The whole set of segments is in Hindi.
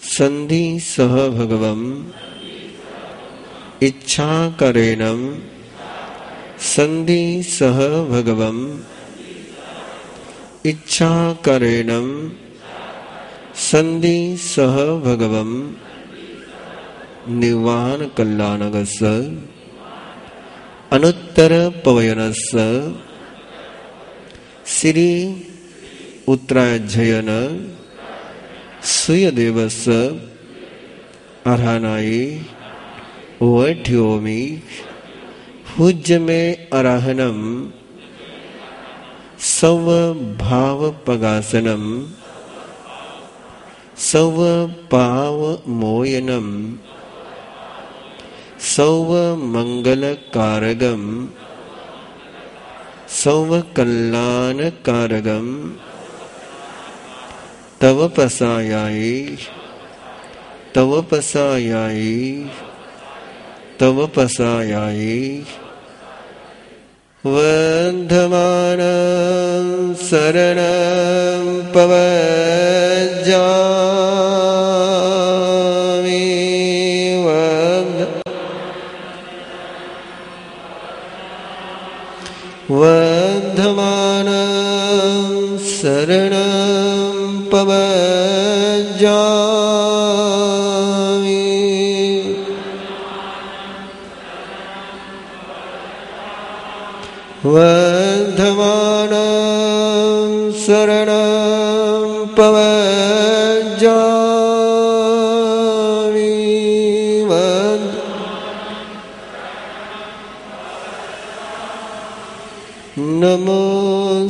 संधि सह भगवम इच्छा करेणम संधि सह भगवम इच्छा करेणम संधि सह भगवम निवान कल्याणगस्स अनुत्तर पवयनस्स श्री उत्तरायण सुयदेवस्स अर्हनाय वठ्योमि पूज्य में अराहनम सव भाव पगासनम सव पाव मोयनम सव मंगल कारगम सव कल्याण कारगम तव पसायाय तव पसायाय तव पसायाय वंधमानं शरणं पवज्जामि वंधमानं शरणं पवज्जामि वंधमानं शरणं पवज्जामि नमो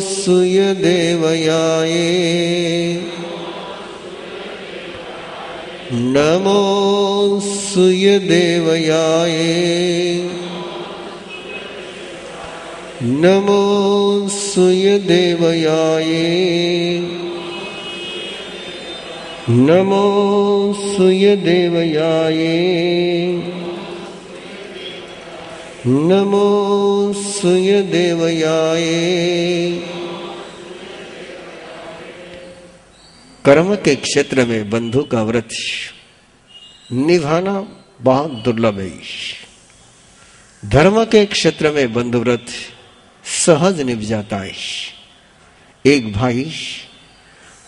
सूर्यदेवयाय नमो सूर्यदेवयाय नमो सूर्यदेवयाय नमो सूर्यदेवयाय नमो सूर्यदेवयाय। कर्म के क्षेत्र में बंधु का व्रत निभाना बहुत दुर्लभ है। धर्म के क्षेत्र में बंधु व्रत सहज निभ जाता है। एक भाई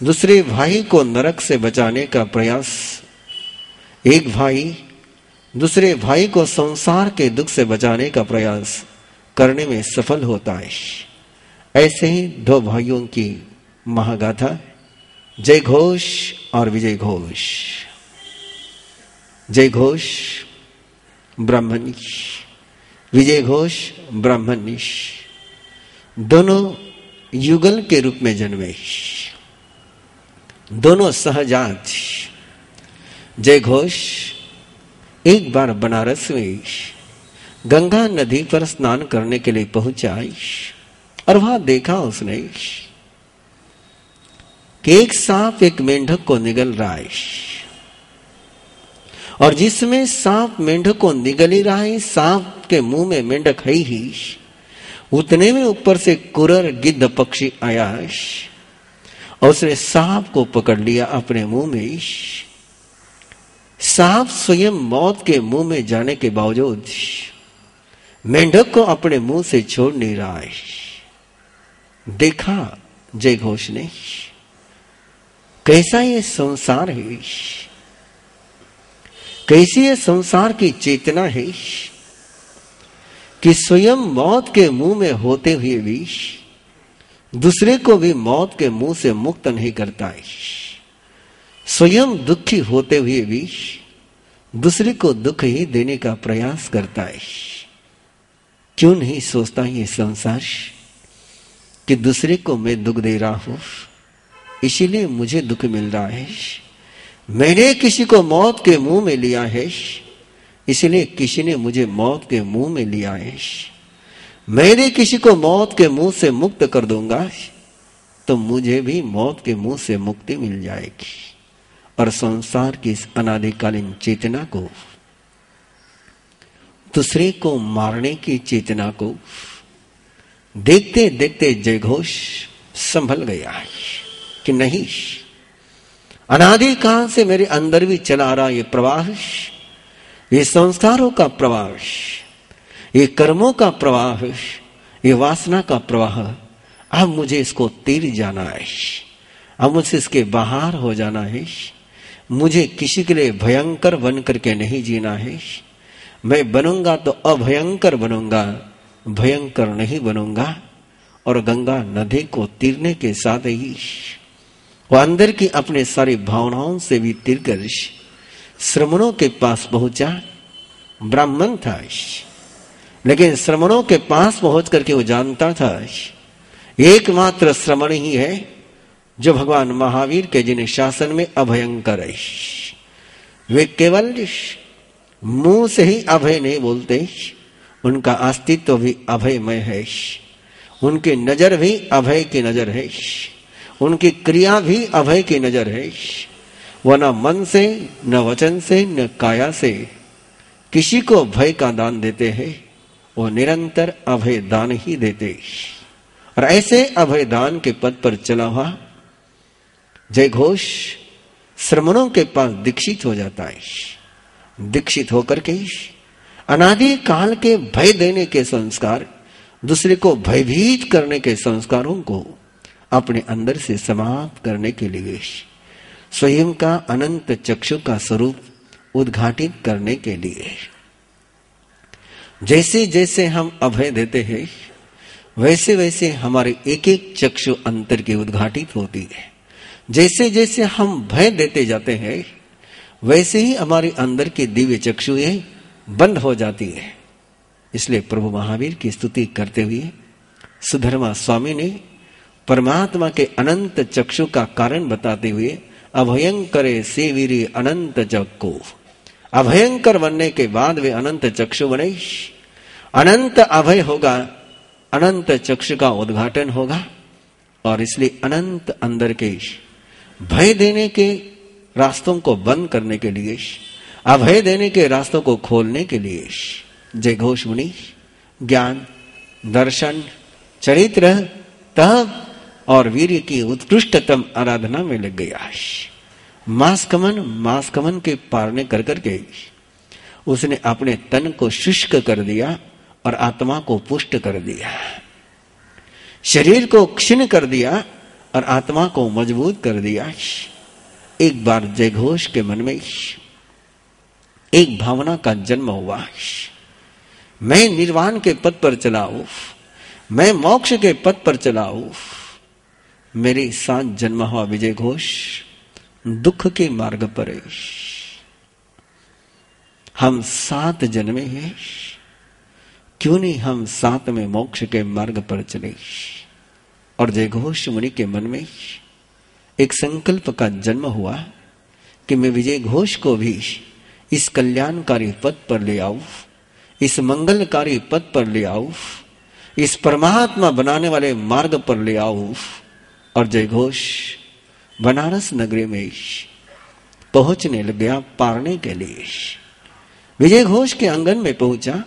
दूसरे भाई को नरक से बचाने का प्रयास, एक भाई दूसरे भाई को संसार के दुख से बचाने का प्रयास करने में सफल होता है। ऐसे ही दो भाइयों की महागाथा जय घोष और विजय घोष। जय घोष ब्राह्मणी, विजय घोष ब्राह्मणी, दोनों युगल के रूप में जन्मे, दोनों सहजात। जय घोष एक बार बनारस में गंगा नदी पर स्नान करने के लिए पहुंचा और वहां देखा उसने कि एक सांप एक मेंढक को निगल रहा है, और जिसमें सांप मेंढक को निगल ही रहा है, सांप के मुंह में मेंढक है ही, उतने में ऊपर से कुरर गिद्ध पक्षी आया और उसने सांप को पकड़ लिया अपने मुंह में। सांप स्वयं मौत के मुंह में जाने के बावजूद मेंढक को अपने मुंह से छोड़ नहीं रहा है। देखा जय घोष ने कैसा ये संसार है, कैसी ये संसार की चेतना है कि स्वयं मौत के मुंह में होते हुए भी दूसरे को भी मौत के मुंह से मुक्त नहीं करता है। स्वयं दुखी होते हुए भी दूसरे को दुख ही देने का प्रयास करता है। क्यों नहीं सोचता ये संसार कि दूसरे को मैं दुख दे रहा हूं, इसीलिए मुझे दुख मिल रहा है। मैंने किसी को मौत के मुंह में लिया है, इसलिए किसी ने मुझे मौत के मुंह में लिया है। मैंने किसी को मौत के मुंह से मुक्त कर दूंगा तो मुझे भी मौत के मुंह से मुक्ति मिल जाएगी। और संसार की इस अनादिकालीन चेतना को, दूसरे को मारने की चेतना को देखते देखते जयघोष संभल गया है कि नहीं, अनादि काल से मेरे अंदर भी चला रहा ये प्रवाह, ये संस्कारों का प्रवाह, ये कर्मों का प्रवाह, ये वासना का प्रवाह, अब मुझे इसको तीर जाना है, अब मुझसे इसके बाहर हो जाना है। मुझे किसी के लिए भयंकर बन करके नहीं जीना है। मैं बनूंगा तो अभयंकर बनूंगा, भयंकर नहीं बनूंगा। और गंगा नदी को तीरने के साथ ही वो अंदर की अपने सारी भावनाओं से भी तीर कर श्रमणों के पास पहुंचा। ब्राह्मण था, लेकिन श्रमणों के पास पहुंच करके वो जानता था एकमात्र श्रमण ही है जो भगवान महावीर के जिन शासन में अभयंकर है। वे केवल मुंह से ही अभय नहीं बोलते, उनका अस्तित्व भी अभयमय है। उनकी नजर भी अभय की नजर है, उनकी क्रिया भी अभय की नजर है। वह न मन से, न वचन से, न काया से किसी को भय का दान देते हैं, वो निरंतर अभय दान ही देते। और ऐसे अभय दान के पद पर चला हुआ जय घोष श्रमणों के पास दीक्षित हो जाता है। दीक्षित होकर के अनादि काल के भय देने के संस्कार, दूसरे को भयभीत करने के संस्कारों को अपने अंदर से समाप्त करने के लिए स्वयं का अनंत चक्षु का स्वरूप उद्घाटित करने के लिए जैसे जैसे हम अभय देते हैं वैसे वैसे हमारे एक एक चक्षु अंतर की उद्घाटित होती है। जैसे जैसे हम भय देते जाते हैं वैसे ही हमारे अंदर की दिव्य चक्षुएं बंद हो जाती है। इसलिए प्रभु महावीर की स्तुति करते हुए सुधर्मा स्वामी ने परमात्मा के अनंत चक्षु का कारण बताते हुए अभयंकरे से वीरी अनंत चक्षु, अभयंकर बनने के बाद वे अनंत चक्षु बने। अनंत अभय होगा, अनंत चक्षु का उद्घाटन होगा। और इसलिए अनंत अंदर के भय देने के रास्तों को बंद करने के लिए, अभय देने के रास्तों को खोलने के लिए जय घोष मुनि ज्ञान, दर्शन, चरित्र, तप और वीर्य की उत्कृष्टतम आराधना में लग गया। मास कमन के पारने कर करके उसने अपने तन को शुष्क कर दिया और आत्मा को पुष्ट कर दिया। शरीर को क्षीण कर दिया और आत्मा को मजबूत कर दिया। एक बार जय घोष के मन में एक भावना का जन्म हुआ, मैं निर्वाण के पद पर चलाऊं, मैं मोक्ष के पद पर चलाऊं। मेरे साथ जन्म हुआ विजय घोष दुख के मार्ग पर है। हम 7 जन्मे हैं, क्यों नहीं हम 7 में मोक्ष के मार्ग पर चले। और जय घोष मुनि के मन में एक संकल्प का जन्म हुआ कि मैं विजय घोष को भी इस कल्याणकारी पद पर ले आऊं, इस मंगलकारी पद पर ले आऊं, इस परमात्मा बनाने वाले मार्ग पर ले आऊं। और जय घोष बनारस नगरी में पहुंचने लग गया पारने के लिए। विजय घोष के आंगन में पहुंचा,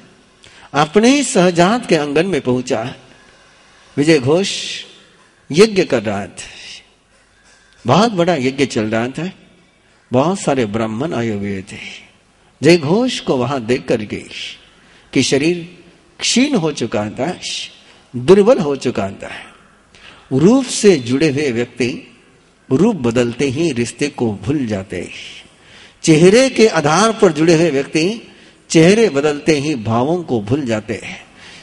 अपने ही सहजात के आंगन में पहुंचा। विजय घोष यज्ञ कर रहा था, बहुत बड़ा यज्ञ चल रहा था, बहुत सारे ब्राह्मण आए हुए थे। जय घोष को वहां देख करके कि शरीर क्षीण हो चुका था, दुर्बल हो चुका था। रूप से जुड़े हुए व्यक्ति रूप बदलते ही रिश्ते को भूल जाते। चेहरे के आधार पर जुड़े हुए व्यक्ति चेहरे बदलते ही भावों को भूल जाते हैं।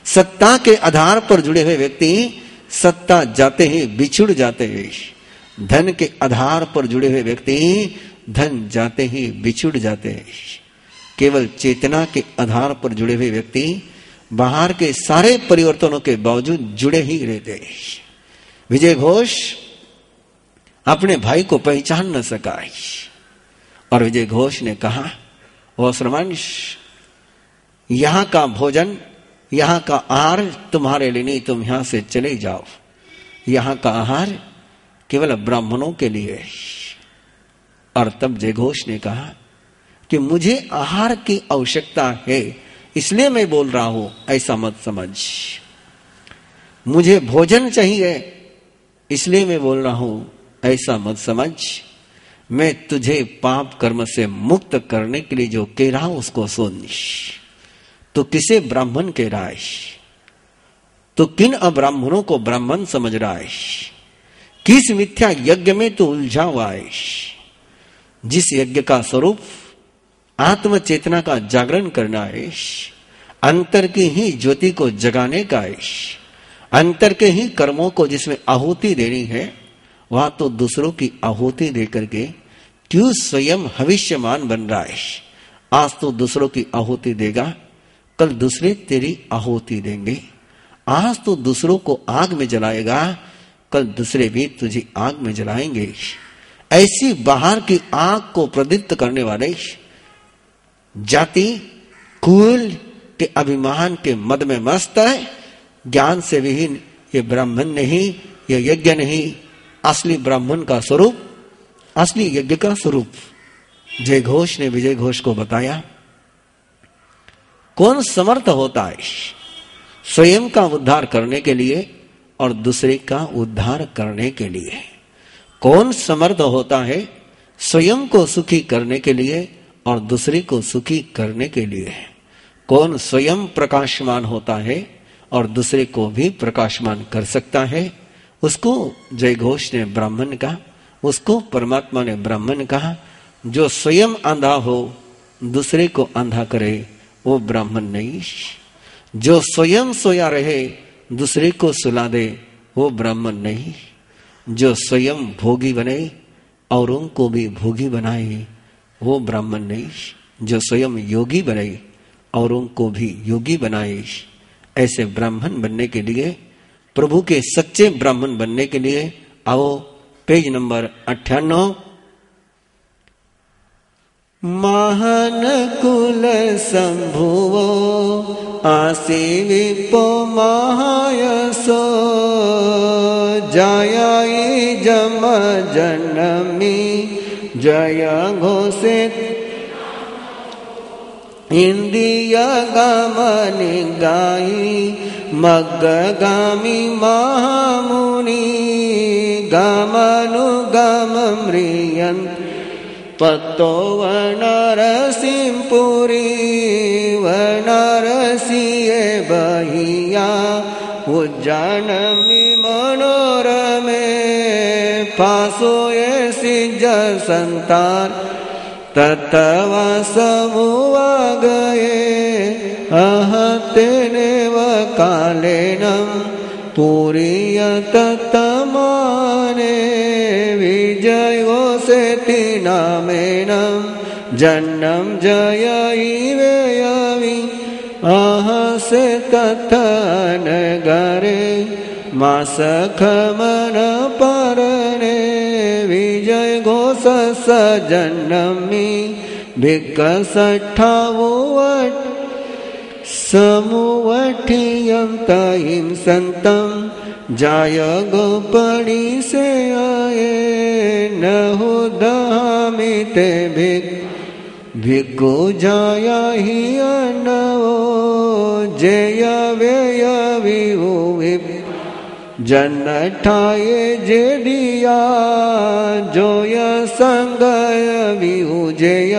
सत्ता के आधार पर जुड़े हुए व्यक्ति सत्ता जाते ही बिछुड़ जाते हैं। धन के आधार पर जुड़े हुए व्यक्ति धन जाते ही बिछुड़ जाते हैं। केवल चेतना के आधार पर जुड़े हुए व्यक्ति बाहर के सारे परिवर्तनों के बावजूद जुड़े ही रहते हैं। विजय घोष अपने भाई को पहचान न सका और विजय घोष ने कहा, ओ श्रमंश, यहां का भोजन, यहां का आहार तुम्हारे लिए नहीं, तुम यहां से चले जाओ। यहां का आहार केवल ब्राह्मणों के लिए। और तब जय घोष ने कहा कि मुझे आहार की आवश्यकता है, इसलिए मैं बोल रहा हूं, ऐसा मत समझ। मुझे भोजन चाहिए, इसलिए मैं बोल रहा हूं, ऐसा मत समझ। मैं तुझे पाप कर्म से मुक्त करने के लिए जो कह रहा हूं उसको सुन। तो किसे ब्राह्मण कह रहा है? तो किन अब्राह्मणों को ब्राह्मण समझ रहा है? किस मिथ्या यज्ञ में तो उलझा हुआ है? जिस यज्ञ का स्वरूप आत्म चेतना का जागरण करना है, अंतर की ही ज्योति को जगाने का है, अंतर के ही कर्मों को जिसमें आहुति देनी है, वहां तो दूसरों की आहुति देकर के क्यों स्वयं भविष्यमान बन रहा है? आज तो दूसरों की आहुति देगा, कल दूसरे तेरी आहुति देंगे। आज तो दूसरों को आग में जलाएगा, कल दूसरे भी तुझे आग में जलाएंगे। ऐसी बाहर की आग को प्रदीप्त करने वाले जाति कुल के अभिमान के मद में मस्त है, ज्ञान से विहीन ये ब्राह्मण नहीं, ये यज्ञ नहीं। असली ब्राह्मण का स्वरूप, असली यज्ञ का स्वरूप जय घोष ने विजय घोष को बताया। कौन समर्थ होता है स्वयं का उद्धार करने के लिए और दूसरे का उद्धार करने के लिए? कौन समर्थ होता है स्वयं को सुखी करने के लिए और दूसरे को सुखी करने के लिए? कौन स्वयं प्रकाशमान होता है और दूसरे को भी प्रकाशमान कर सकता है? उसको जय घोष ने ब्राह्मण कहा, उसको परमात्मा ने ब्राह्मण कहा। जो स्वयं अंधा हो दूसरे को अंधा करे वो ब्राह्मण नहीं। जो स्वयं सोया रहे दूसरे को सुला दे वो ब्राह्मण नहीं। जो स्वयं भोगी बने औरों को भी भोगी बनाए वो ब्राह्मण नहीं। जो स्वयं योगी बने औरों को भी योगी बनाए। ऐसे ब्राह्मण बनने के लिए, प्रभु के सच्चे ब्राह्मण बनने के लिए आओ पेज नंबर 98। महान कुल संभुवो आसी विपो महायसो जय जम जनमी जय घोषित इंद्रिय गमनि गाई मग्गामी महामुनि गमनुगम म्रियन्त पत्तो वनरसिंहपुरी वनरसिए बहिया उज्जैनमि मनोरमे फासोये सिंज संतान तत्वा समुआ गए अहतेनेव कालेनम पुरीयत तमाने विजयो सेति नामेनम जन्नम जयैवेयवि अहसे तथन गरे मासखमन परने विजय घोष सजन्नमी भिक्खसठावुवट समुवठियंतहिं संतम जाय गोपणी से आए नहुदहामि ते भिक्खु जाया ही अनवो जय व्यय विभु जन्नठाये जे दिया जोय संगय विहु जय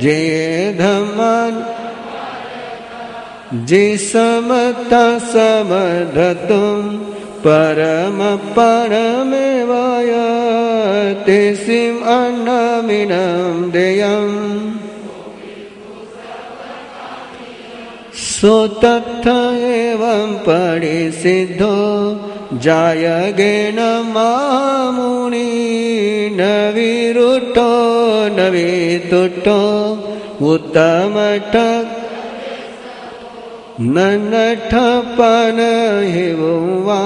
जय धम्मन जे समता समधतुम परम परमेवय तेसिम अन्नमिनं देयम् सो तथा एवं परिसिद्धो जायगेन मामुनि न विरुद्धो न वितुष्टो उत्तमठः नठपन हिवो वा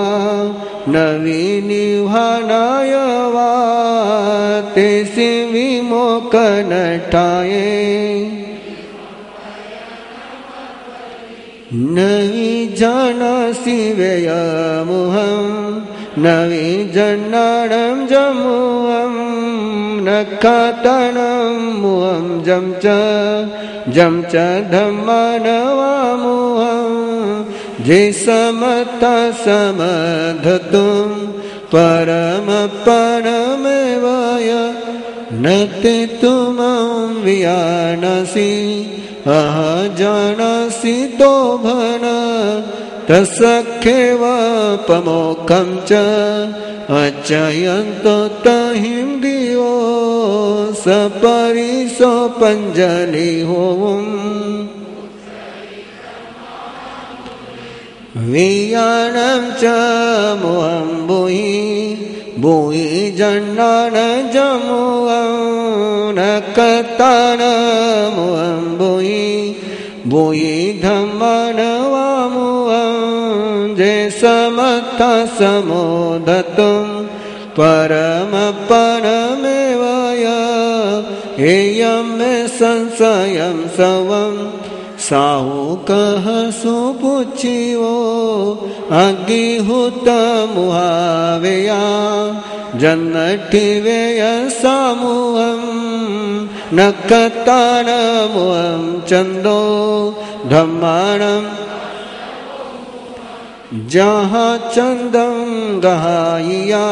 न विनिवानाय वा तेसि विमोकनठाये न विजानासि व्ययमुहं न विजन्नानं जमुहं न खातनं मुहं जम च धम्मानवामुहं जे समता समधतुं परम परमेवय न ते तुम वियानसि अह जानसि तो भन तसख्येव पमोखं च अचयन्तो तहिं दिवो सपरिसो पंजलि होम वियानं च मोहं भूयि जन्नान जमुअं न कतान मोहं भूयि धम्मान वामुअं जे समर्थ समोदतुं परमपरमेव हेयं मे संशयं सवं साहुकः सुपुच्छिवो अग्निहुत मुहावेया जन्नठिवेय सामुहं नखतानमुहं चंदो धम्माणं जहाँ चंदं गहाइया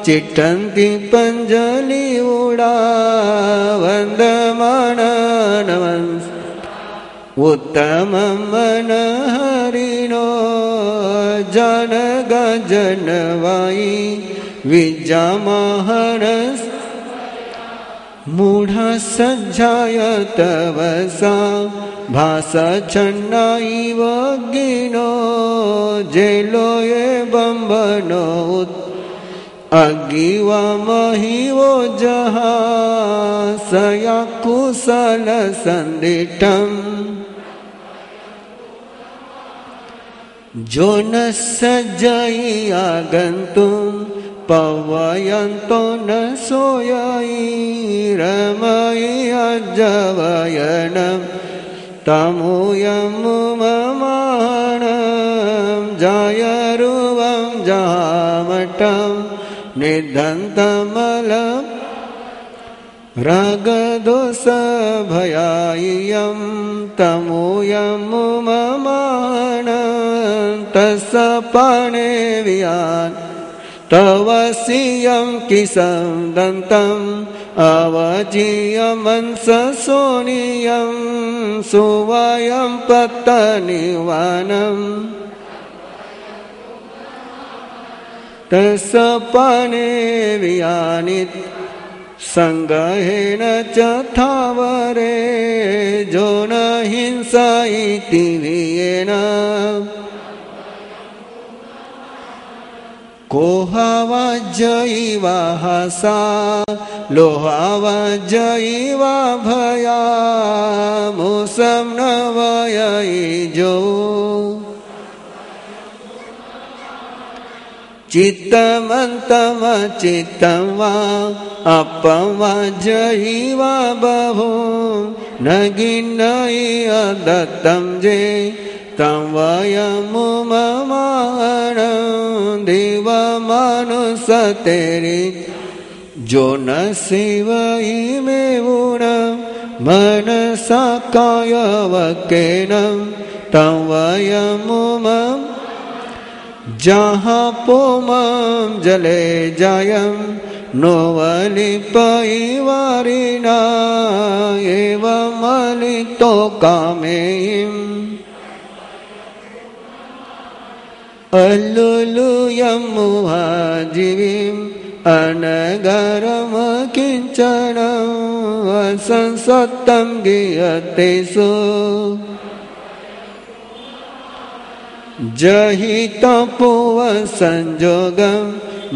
चिट्टन्ति पंजलि उड़ा वंदमान उत्तमं मन हरिणो जनग जनवाई विजामहरस मूढ़ सज्जाय तवसा भासा छन्ना इव गिनो जेलोये बंबनो अग्गिवा महिवो जहा सया कुशल संदिटम जो न सज्जई आगन्तुं पवयन्तो न सोयई रमई अजवयनं तमुयमुममाणं जायरुवं जामटं निधन्तमलं रागदोष भयायं तमुयमुममाणं तस्सपाणे वियान् तवसीयं किसं दन्तम् अवजीयमंससोनियं सुवयं पत्तनिवानम् तस्सपाणे वियानित् संगहेन च थावरे जो न हिंसा इति वियेन कोहावाजयिवा हसा लोहावाजयिवा भया मुसं न वयई जो चित्तमन्तं चित्तं वा अपं वा जयिवा बहुं न गिन्नयि अदत्तं जे तं वयमुममाणं दिवमानुसतेरि जो न शिवई मे गुणं मनसा कायवकेनं तं वयमुमं जहाँ पोमं जले जायं नोवलिपैवारिणा एवमलितो कामेयम् अल्लुलुयं मुहाजीवीम् अनगरम किंचनं असंसत्तं गीयते सु जहि तपोव संजोगं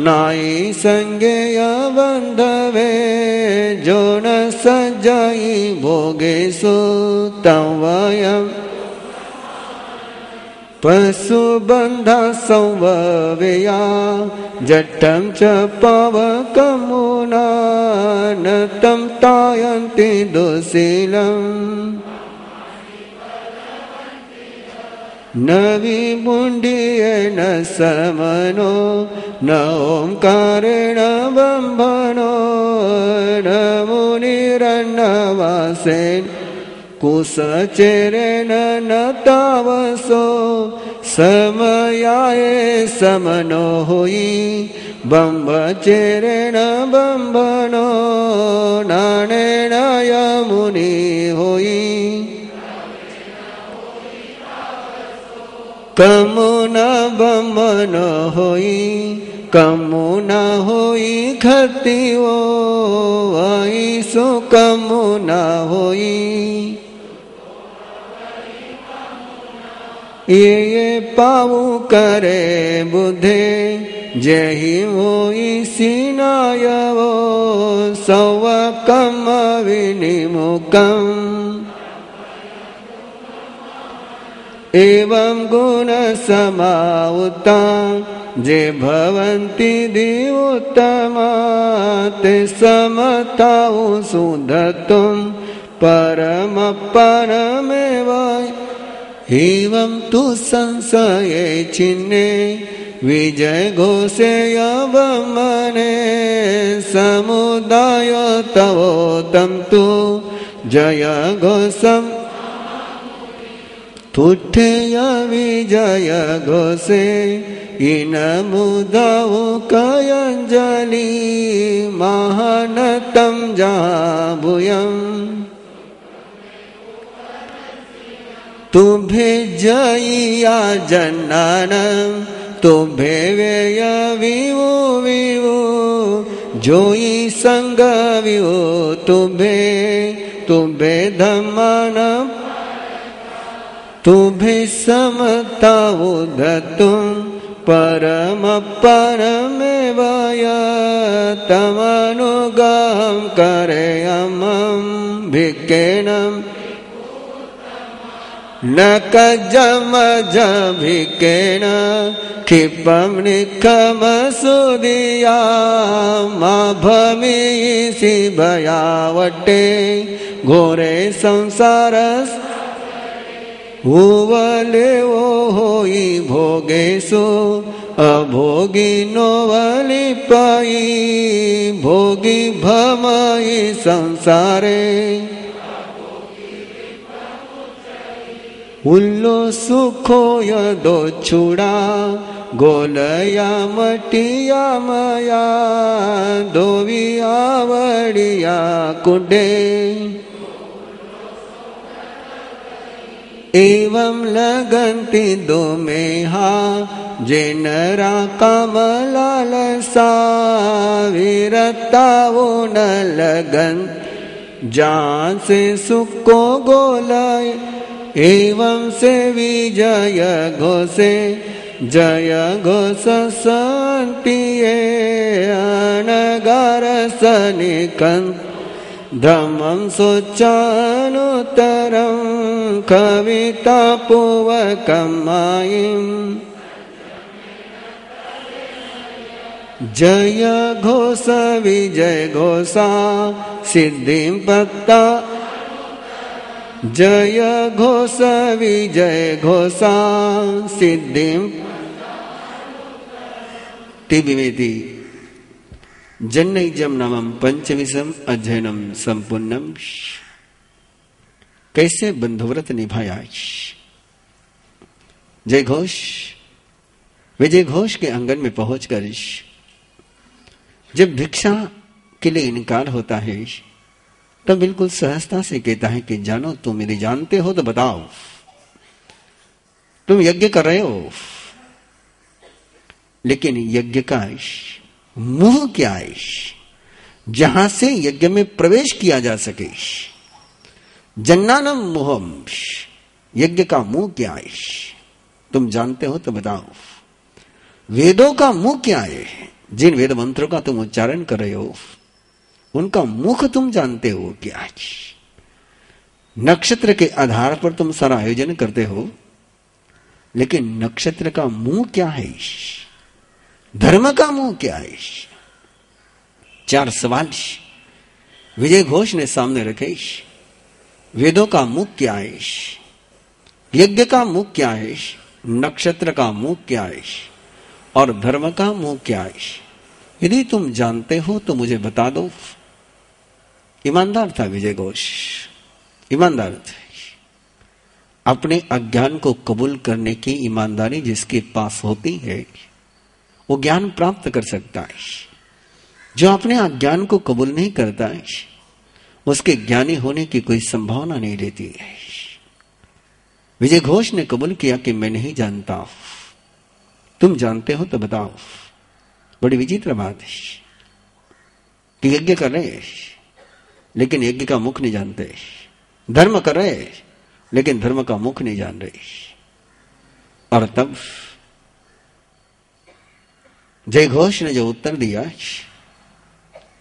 नाई संज्ञेय बंधवे जो न सज्जई भोगेषु तं वयं पशुबन्धा संववेया जट्टं च पवकमुना न तं तायन्ति दुःशीलम् न विमुण्ड्येन समनो न ओंकारेण बम्भनो न मुनिरन्नवासेन कुशचेरेण न तावसो समयाए समनो होई बंब चेरेण बंबनो नानेण यमुनि होई कमुना बमन होई कमुना होई खतिओ आई सो कमुना होई ये पाऊ करे बुधे जही होई सिनायवो सव कम विनिमुकम एवं गुण समाउता जे भवन्ति दिवोत्तमा ते समताउ सुधतुम परम परमेव एवं तु संशये छिन्ने विजय घोषे अवमने समुदाय तवो तम तु जय घोषम तुठे विजय घोषे इन मुदाओ कयंजलि महानतम जाभूयम तुभे जयिया जन्नानम तुभे वेय विवो विवो जोई संग विवो तुभे धम्मानम तुभे समताओ धतुम परम परमेव तमनुगाहं करेयमं भिक्खेनम न कजमज भिक्खेन क्षिपं निखम सुदिया मा भमीसि भयावटे घोरे संसारस उवले वो होई भोगेसु अभोगी नोवली पाई भोगी भमई संसारे उल्लो सुखो यदो छुड़ा गोलया मटिया मया दोवी आवड़िया कुडे एवं लगन्ति दो मेहा जेनरा कमलालसा विरताओ न लगन जान से सुख को गोलाय एवं से विजय घोषे जय घोष शांतिये अनगार सनिकंत धम्मं सोचानुत्तरं कविता पूवकं मायिं जय घोष विजय घोषा सिद्धिं पत्ता जय घोष विजय घोषा सिद्धिं तिबिवेति जन्नैजम नामम पंचविशम अध्ययनम संपूर्णम। कैसे बंधुव्रत निभाया जय घोष विजय घोष के आंगन में पहुंचकर जब भिक्षा के लिए इनकार होता है तो बिल्कुल सहजता से कहता है कि जानो तुम यदि जानते हो तो बताओ, तुम यज्ञ कर रहे हो लेकिन यज्ञ का मुंह क्या है जहां से यज्ञ में प्रवेश किया जा सके। जन्नानम मुहम, यज्ञ का मुंह क्या है तुम जानते हो तो बताओ। वेदों का मुंह क्या है, जिन वेद मंत्रों का तुम उच्चारण कर रहे हो उनका मुख तुम जानते हो क्या है। नक्षत्र के आधार पर तुम सारा आयोजन करते हो लेकिन नक्षत्र का मुंह क्या है, धर्म का मुंह क्या है। 4 सवाल विजय घोष ने सामने रखे। वेदों का मुख क्या है, यज्ञ का मुख क्या है, नक्षत्र का मुख क्या है और धर्म का मुख क्या है। यदि तुम जानते हो तो मुझे बता दो। ईमानदार था विजय घोष, ईमानदार था। अपने अज्ञान को कबूल करने की ईमानदारी जिसके पास होती है वो ज्ञान प्राप्त कर सकता है। जो अपने अज्ञान को कबूल नहीं करता है उसके ज्ञानी होने की कोई संभावना नहीं रहती है। विजय घोष ने कबूल किया कि मैं नहीं जानता, तुम जानते हो तो बताओ। बड़ी विचित्र बात है कि यज्ञ कर रहे लेकिन यज्ञ का मुख नहीं जानते, धर्म कर रहे लेकिन धर्म का मुख नहीं जान रहे। और तब जय घोष ने जो उत्तर दिया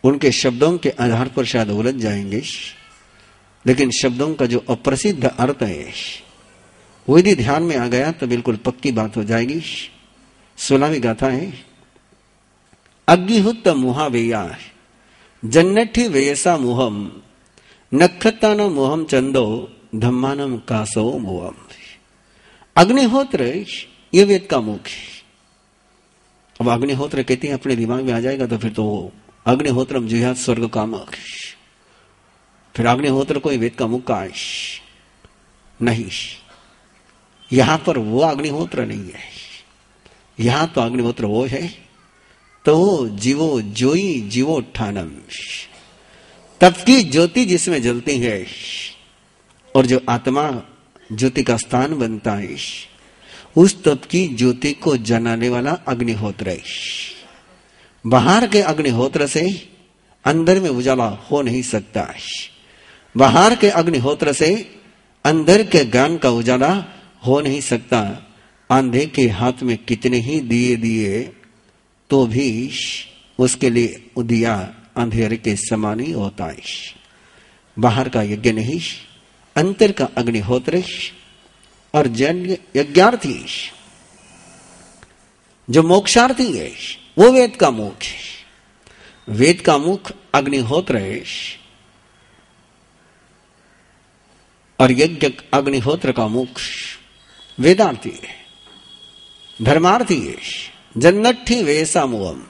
उनके शब्दों के आधार पर शायद उलझ जाएंगे, लेकिन शब्दों का जो अप्रसिद्ध अर्थ है वो यदि ध्यान में आ गया तो बिल्कुल पक्की बात हो जाएगी। 16वीं गाथा है, अग्निहुत मुहावेया जन्नठी वेयसा मुहम नक्षतान मोहम चंदो धम्मानम कासो मोहम। अग्निहोत्र ये वेद का मुख है। अब अग्निहोत्र कहते हैं अपने दिमाग में आ जाएगा तो फिर तो अग्निहोत्रम जुहात स्वर्ग कामक, फिर अग्निहोत्र कोई वेद का मुख का है नहीं। यहां पर वो अग्निहोत्र नहीं है, यहां तो अग्निहोत्र वो है तो जीवो जोई जीवो ठानम, तप की ज्योति जिसमें जलती है और जो आत्मा ज्योति का स्थान बनता है उस तप की ज्योति को जलाने वाला अग्निहोत्र है। बाहर के अग्निहोत्र से अंदर में उजाला हो नहीं सकता है, बाहर के अग्निहोत्र से अंदर के ज्ञान का उजाला हो नहीं सकता। अंधे के हाथ में कितने ही दिए दिए तो भी उसके लिए दिया अंधेरे के समान ही होता है। बाहर का यज्ञ नहीं, अंतर का अग्निहोत्र और यज्ञार्थी जो मोक्षार्थी है वो वेद का मुख है। वेद का मुख अग्निहोत्र है और यज्ञ अग्निहोत्र का मुख वेदार्थी है, धर्मार्थी है। जन्नठी वेसा मुहम,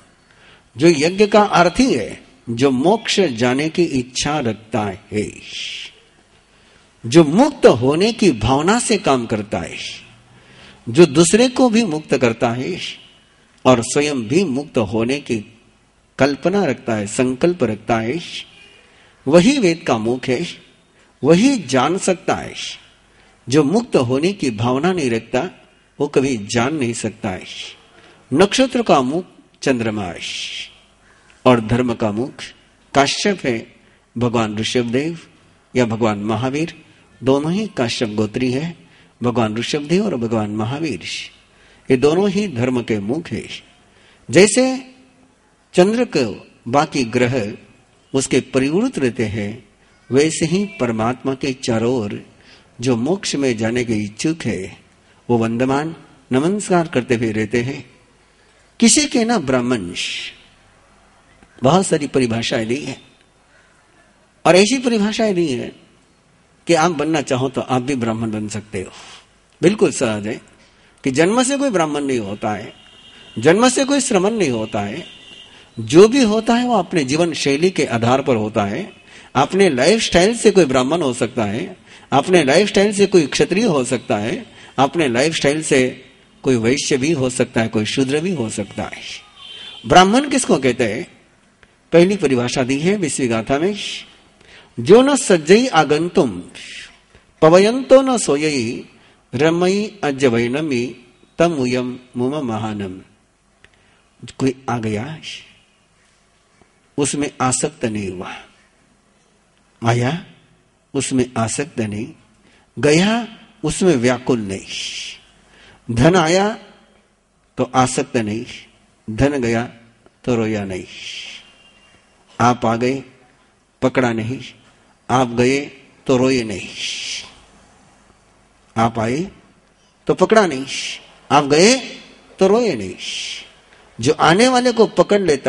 जो यज्ञ का अर्थी है, जो मोक्ष जाने की इच्छा रखता है, जो मुक्त होने की भावना से काम करता है, जो दूसरे को भी मुक्त करता है और स्वयं भी मुक्त होने की कल्पना रखता है, संकल्प रखता है, वही वेद का मुख है, वही जान सकता है। जो मुक्त होने की भावना नहीं रखता वो कभी जान नहीं सकता है। नक्षत्र का मुख चंद्रमा है और धर्म का मुख काश्यप है। भगवान ऋषभदेव या भगवान महावीर दोनों ही काश्यप गोत्री है। भगवान ऋषभदेव और भगवान महावीर ये दोनों ही धर्म के मुख है। जैसे चंद्र को बाकी ग्रह उसके परिवृत रहते हैं, वैसे ही परमात्मा के चारों ओर जो मोक्ष में जाने के इच्छुक है वो वंदमान नमस्कार करते हुए रहते हैं। किसी के ना ब्राह्मण, बहुत सारी परिभाषाएं दी है और ऐसी परिभाषाएं दी है कि आप बनना चाहो तो आप भी ब्राह्मण बन सकते हो। बिल्कुल सहज है कि जन्म से कोई ब्राह्मण नहीं होता है, जन्म से कोई श्रमण नहीं होता है। जो भी होता है वो अपने जीवन शैली के आधार पर होता है। अपने लाइफ स्टाइल से कोई ब्राह्मण हो सकता है, अपने लाइफ स्टाइल से कोई क्षत्रिय हो सकता है, अपने लाइफ स्टाइल से कोई वैश्य भी हो सकता है, कोई शूद्र भी हो सकता है। ब्राह्मण किसको कहते हैं? पहली परिभाषा दी है 20वीं गाथा में, जो न सज्जई आगंतुम पवयंतो न सोयई रमई अजवैनमी तम उयम मुम महानम। कोई आ गया उसमें आसक्त नहीं हुआ, आया उसमें आसक्त नहीं, गया उसमें व्याकुल नहीं। धन आया तो आसक्त नहीं, धन गया तो रोया नहीं। आप आ गए पकड़ा नहीं, आप गए तो रोए नहीं। आप आए तो पकड़ा नहीं, आप गए तो रोए नहीं। जो आने वाले को पकड़ लेता